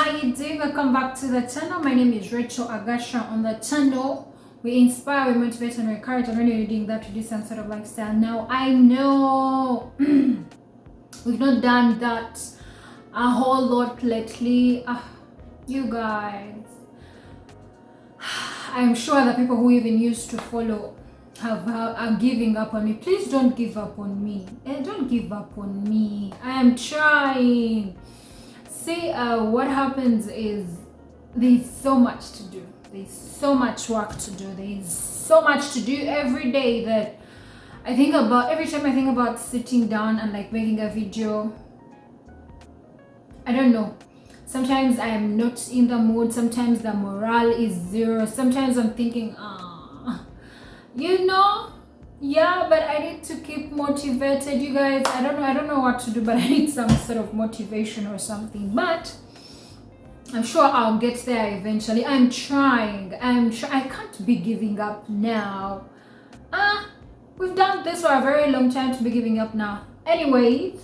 how you doing? Welcome back to the channel. My name is Rachel Agasha. On the channel we inspire, we motivate, and we encourage. And when you're doing that, to do some sort of lifestyle. Now I know we've not done that a whole lot lately. You guys, I'm sure the people who even used to follow are giving up on me. Please don't give up on me. Don't give up on me. I am trying. See, what happens is there's so much to do. There's so much work to do. There's so much to do every day that I think about. Every time I think about sitting down and like making a video, I don't know. Sometimes I am not in the mood. Sometimes the morale is zero. Sometimes I'm thinking, yeah, but I need to keep motivated, you guys. I don't know what to do, but I need some sort of motivation or something. But I'm sure I'll get there eventually. I'm trying. I can't be giving up now. We've done this for a very long time to be giving up now. Anyway,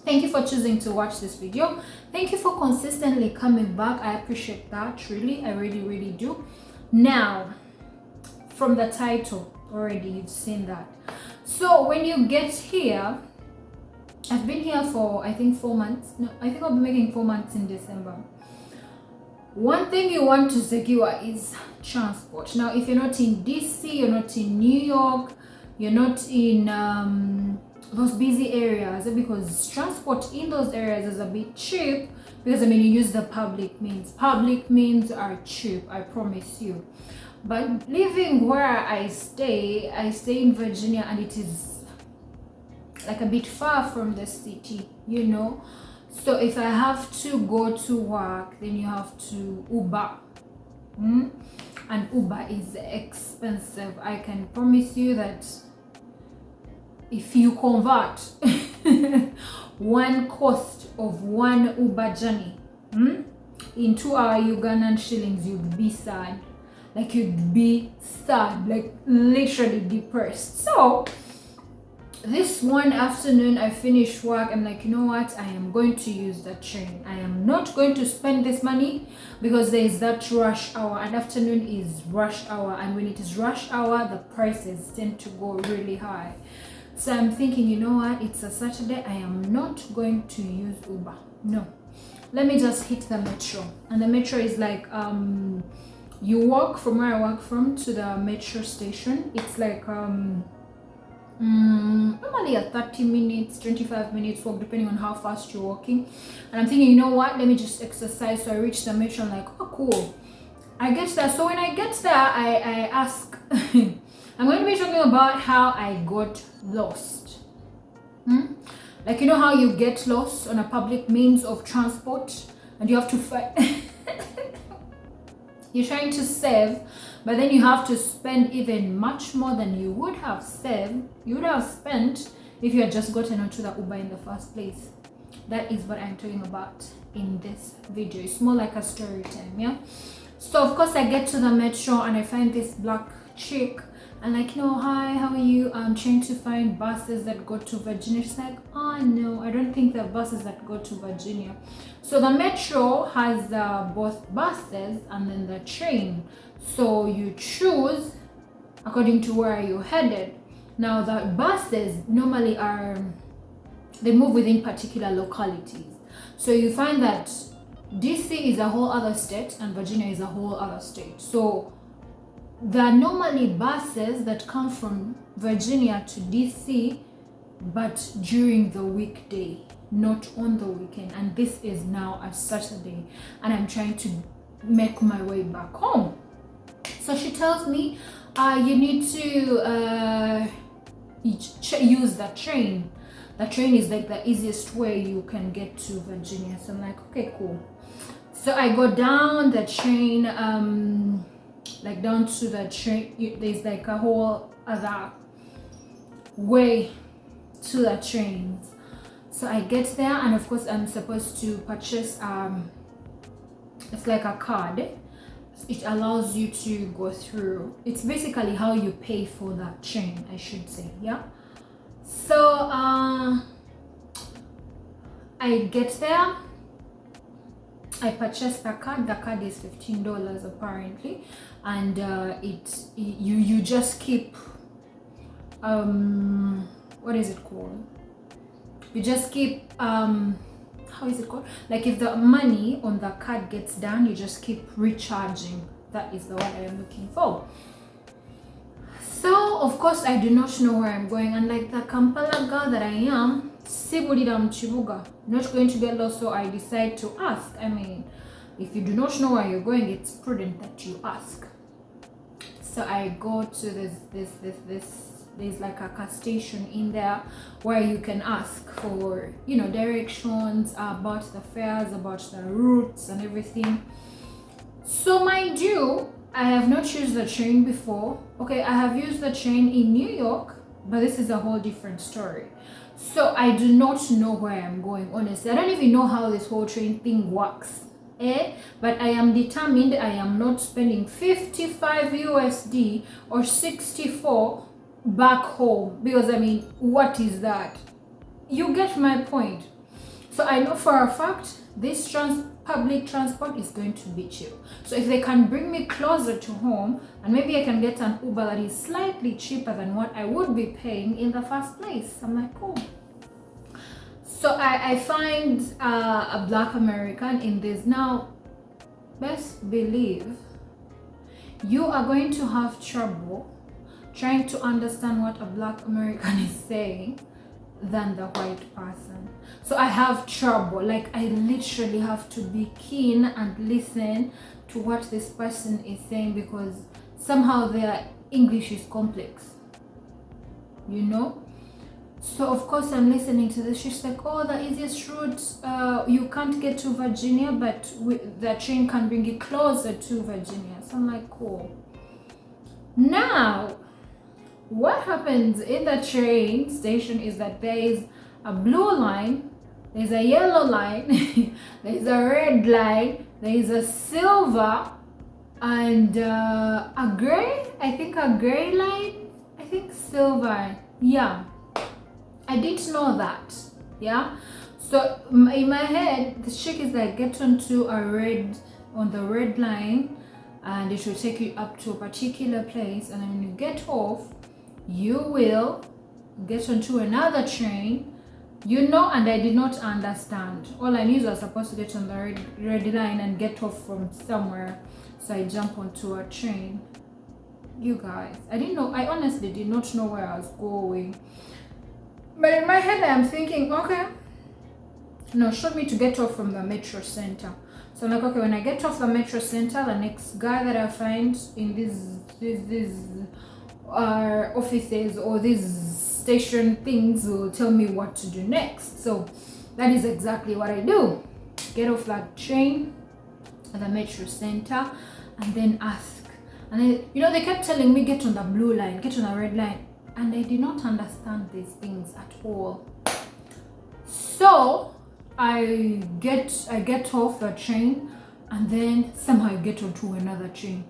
thank you for choosing to watch this video. Thank you for consistently coming back. I appreciate that. Really, I really do. Now, from the title already, you've seen that. So when you get here, I've been here for I think 4 months. No, I think I'll be making 4 months in December. One thing you want to secure is transport. Now, if you're not in DC, you're not in New York, you're not in those busy areas, because transport in those areas is a bit cheap, because I mean, you use the public means. Public means are cheap, I promise you. But living where I stay in Virginia, and it is like a bit far from the city, you know. So if I have to go to work, then you have to Uber. And Uber is expensive. I can promise you that if you convert one cost of one Uber journey into our Ugandan shillings, you'd be sad. Like, you'd be sad, like literally depressed. So this one afternoon I finished work. I'm like, you know what, I am going to use the train. I am not going to spend this money, because there is that rush hour, and afternoon is rush hour, and when it is rush hour, the prices tend to go really high. So I'm thinking, you know what, it's a Saturday, I am not going to use Uber. No, let me just hit the metro. And the metro is like you walk from where I work from to the metro station. It's like normally a 30 minutes, 25 minutes walk, depending on how fast you're walking. And I'm thinking, you know what, let me just exercise. So I reach the metro. I'm like, oh cool, I get there. So when I get there, I ask I'm going to be talking about how I got lost. Like, you know how you get lost on a public means of transport, and you have to fight. You're trying to save, but then you have to spend even much more than you would have saved. You would have spent if you had just gotten onto the Uber in the first place. That is what I'm talking about in this video. It's more like a story time, yeah? So of course I get to the metro and I find this black chick, and like, no, hi, how are you? I'm trying to find buses that go to Virginia. She's like, oh no, I don't think there are buses that go to Virginia. So the metro has both buses and then the train. So you choose according to where you're headed. Now the buses normally they move within particular localities. So you find that DC is a whole other state and Virginia is a whole other state. So there are normally buses that come from Virginia to DC, but during the weekday, not on the weekend. And this is now a Saturday, and I'm trying to make my way back home. So she tells me, you need to use the train. The train is like the easiest way you can get to Virginia. So I'm like, okay, cool. So I go down the train, like down to the train. There's like a whole other way to the trains. So I get there, and of course I'm supposed to purchase it's like a card. It allows you to go through. It's basically how you pay for that train, I should say, yeah. So I get there, I purchased the card. The card is $15 apparently, and you just keep what is it called? You just keep how is it called? Like if the money on the card gets done, you just keep recharging. That is the word I am looking for. So of course I do not know where I'm going, and like the Kampala girl that I am, not going to get lost, so I decide to ask. I mean, if you do not know where you're going, it's prudent that you ask. So I go to there's like a car station in there where you can ask for, you know, directions about the fares, about the routes and everything. So mind you, I have not used the train before. Okay, I have used the train in New York, but this is a whole different story. So I do not know where I'm going, honestly. I don't even know how this whole train thing works. But I am determined I am not spending 55 USD or 64 back home, because I mean, what is that? You get my point. So I know for a fact this public transport is going to be cheap. So if they can bring me closer to home, and maybe I can get an Uber that is slightly cheaper than what I would be paying in the first place, I'm like, cool. So I find a Black American in this. Now, best believe you are going to have trouble trying to understand what a Black American is saying than the white person. So I have trouble. Like, I literally have to be keen and listen to what this person is saying, because somehow their English is complex, you know. So of course I'm listening to this. She's like, oh, the easiest route, you can't get to Virginia, but the train can bring you closer to Virginia. So I'm like, cool. Now, what happens in the train station is that there is a blue line, there's a yellow line, there's a red line, there is a silver, and a gray, I think a gray line, I think silver, yeah. I didn't know that, yeah. So in my head, the trick is like, get onto on the red line, and it will take you up to a particular place, and then when you get off, you will get onto another train, you know. And I did not understand. All I knew is I was supposed to get on the red line and get off from somewhere, so I jump onto a train. You guys, I didn't know. I honestly did not know where I was going. But in my head, I am thinking, okay, no, showed me to get off from the metro center. So I'm like, okay, when I get off the metro center, the next guy that I find in these offices or these station things will tell me what to do next. So that is exactly what I do. Get off that train at the metro center and then ask. And then, you know, they kept telling me, get on the blue line, get on the red line. And I did not understand these things at all. So I get off the train, and then somehow I get onto another train.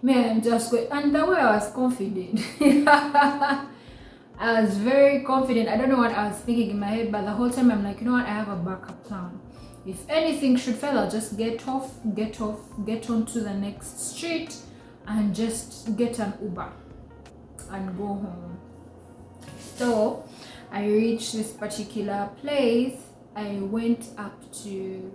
Man, just go. And that way I was confident. I was very confident. I don't know what I was thinking in my head, but the whole time I'm like, you know what, I have a backup plan. If anything should fail, I'll just get onto the next street and just get an Uber and go home. So I reached this particular place. I went up to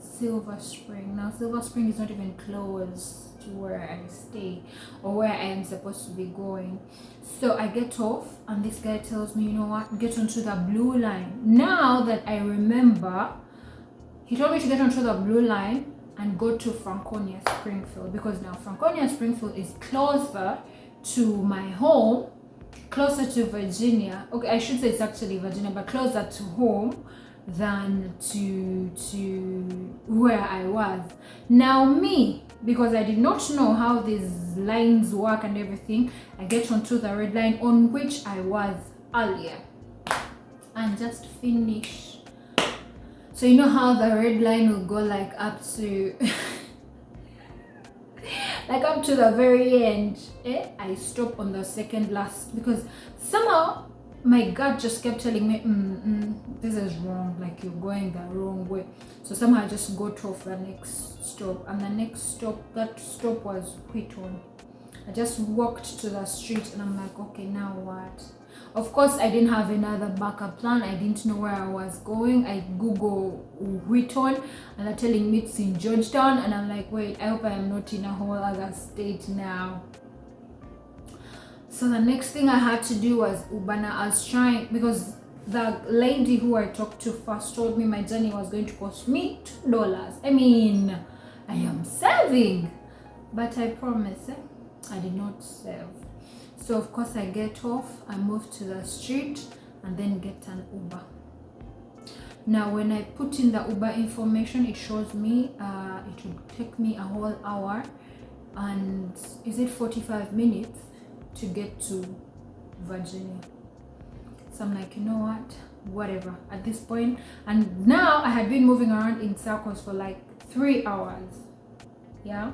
Silver Spring. Now Silver Spring is not even close to where I stay or where I am supposed to be going. So I get off, and this guy tells me, you know what, get onto the blue line. Now that I remember, he told me to get onto the blue line and go to Franconia Springfield, because now Franconia Springfield is closer to my home, closer to Virginia. Okay, I should say it's actually Virginia, but closer to home than to where I was. Now me, because I did not know how these lines work and everything, I get onto the red line on which I was earlier and just finish. So you know how the red line will go like up to like up to the very end. I stop on the second last, because somehow my gut just kept telling me, this is wrong, like you're going the wrong way. So somehow I just got off the next stop, and the next stop, that stop was Wheaton. I just walked to the street and I'm like, okay, now what? Of course, I didn't have another backup plan. I didn't know where I was going. I Google Wheaton and they're telling me it's in Georgetown, and I'm like, wait, I hope I am not in a whole other state now. So the next thing I had to do was Uber. Now I was trying, because the lady who I talked to first told me my journey was going to cost me $2. I mean, I am saving, but I promise I did not save. So of course I get off, I move to the street and then get an Uber. Now when I put in the Uber information, it shows me it would take me a whole hour and is it 45 minutes to get to Virginia. So I'm like, you know what, whatever at this point. And now I had been moving around in circles for like 3 hours. Yeah,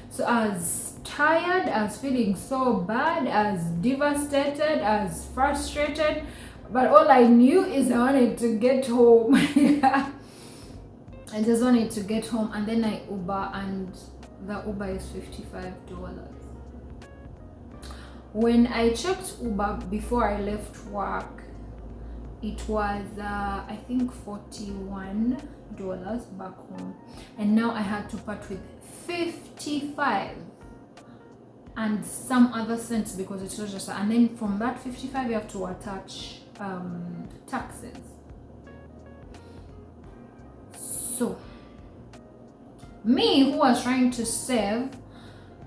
so I was tired, I was feeling so bad, I was devastated, I was frustrated, but all I knew is I wanted to get home. I just wanted to get home, and then I Uber, and the Uber is $55. When I checked Uber before I left work, it was I think $41 back home, and now I had to part with 55 and some other cents because it's registered, and then from that 55 you have to attach taxes. So me, who was trying to save,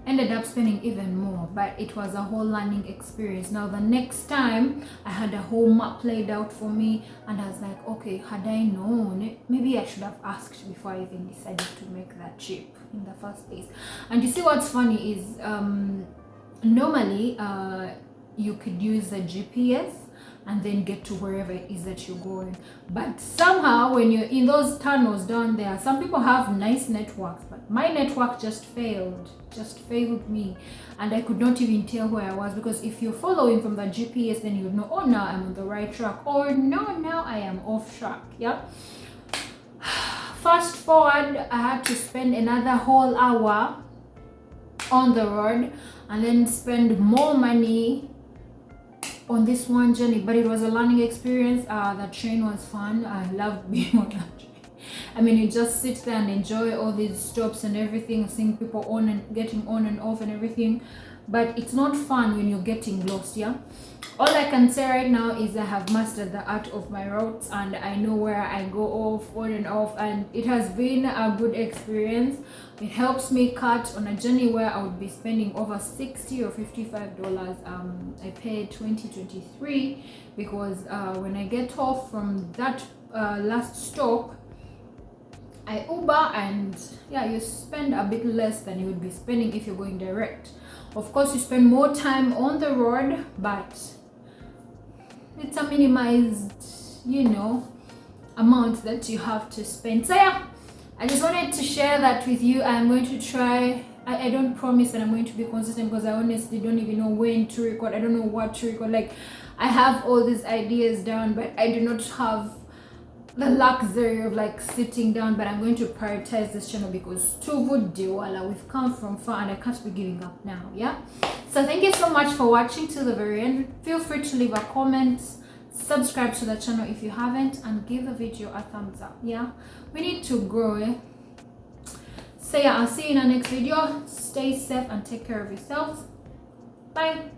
ended up spending even more, but it was a whole learning experience. Now the next time I had a whole map laid out for me, and I was like, okay, had I known, maybe I should have asked before I even decided to make that trip in the first place. And you see what's funny is normally you could use the GPS and then get to wherever it is that you're going, but somehow when you're in those tunnels down there, some people have nice networks, but my network just failed me, and I could not even tell where I was, because if you're following from the GPS, then you would know, oh, now I'm on the right track, or no, now I am off track. Yeah, fast forward, I had to spend another whole hour on the road and then spend more money on this one journey, but it was a learning experience. The train was fun. I loved being on that train. I mean, you just sit there and enjoy all these stops and everything, seeing people on and getting on and off and everything, but it's not fun when you're getting lost. Yeah, all I can say right now is I have mastered the art of my routes, and I know where I go off, on and off, and it has been a good experience. It helps me cut on a journey where I would be spending over $60 or $55. I paid $20.23 because when I get off from that last stop, I Uber, and yeah, you spend a bit less than you would be spending if you're going direct. Of course, you spend more time on the road, but it's a minimized, amount that you have to spend. So yeah, I just wanted to share that with you. I'm going to try. I don't promise that I'm going to be consistent, because I honestly don't even know when to record. I don't know what to record. Like, I have all these ideas down, but I do not have the luxury of like sitting down. But I'm going to prioritize this channel because we've come from far and I can't be giving up now. Yeah, so thank you so much for watching till the very end. Feel free to leave a comment, subscribe to the channel if you haven't, and give the video a thumbs up. Yeah, we need to grow. So yeah, I'll see you in the next video. Stay safe and take care of yourselves. Bye.